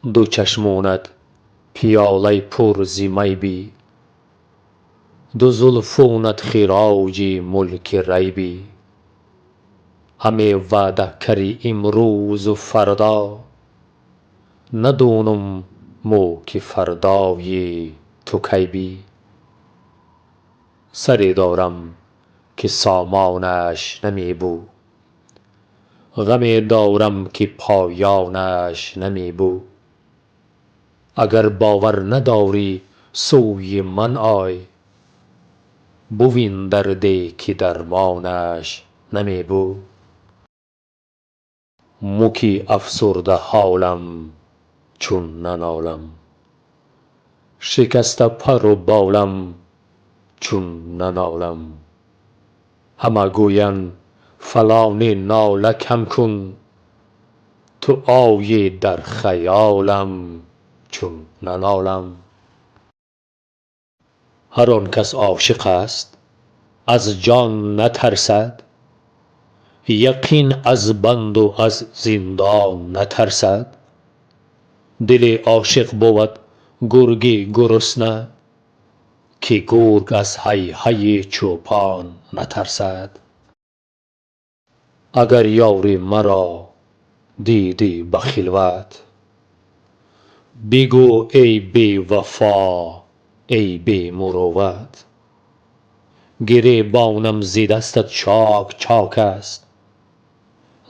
دو چشمونت پیاله پر ز می بی، دو زلفونت خراج ملک ری بی. همه وعده کردی امروز و فردا، ندونم مو که فردای تو کی بی. سری دارم که سامانش نمی بود، غمی دارم که پایانش نمی بود. اگر باور نداری سوی من آی، ببین دردی که درمانش نمی بود. مو افسرده حالم چون ننالم، شکسته پر و بالم چون ننالم. همه گویند فلانی ناله کم کن، تو آیی در خیالم چون ننالم. هر آن کس عاشق است از جان نترسد، یقین از بند و از زندان نترسد. دل عاشق بود گرگ گرسنه، که گرگ از هی هی چوپان نترسد. اگر یار مرا دیدی به خلوت، بگو ای بی وفا ای بی مروت. گریبانم ز دستت چاک چاک است،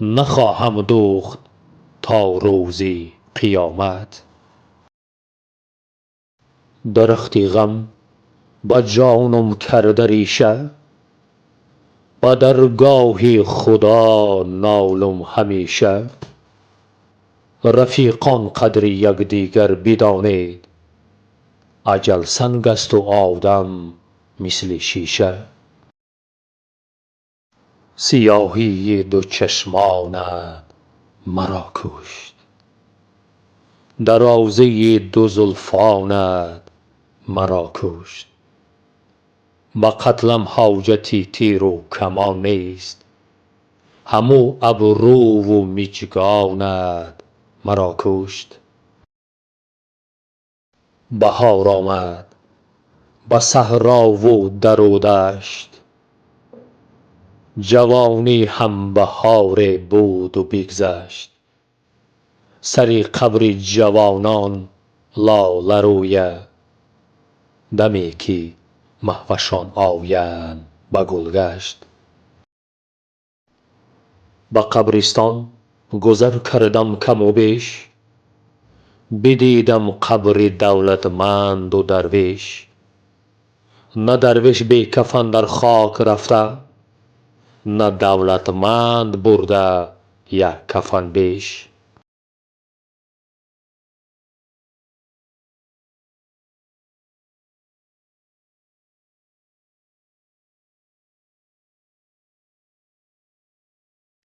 نخواهم دوخت تا روز قیامت. درخت غم به جانم کرده ریشه، به درگاه خدا نالم همیشه. رفیقان قدر یکدیگر بدانید، اجل سنگ است و آدم مثل شیشه. سیاهی دو چشمانت مرا کشت، درازی دو زلفانت مرا کشت. به قتلم حاجت تیر و کمان نیست، همو ابرو و مژگانت مرا کشت. بهار آمد به صحرا و در و دشت، جوانی هم بهار بود و بگذشت. سر قبر جوانان لاله رویه، دمی که مهوشان آیند به گلگشت. به قبرستان گذر کردم کم و بیش، بدیدم قبر دولتمند و درویش. نه درویش بی کفن در خاک رفته، نه دولتمند برده یک کفن بیش.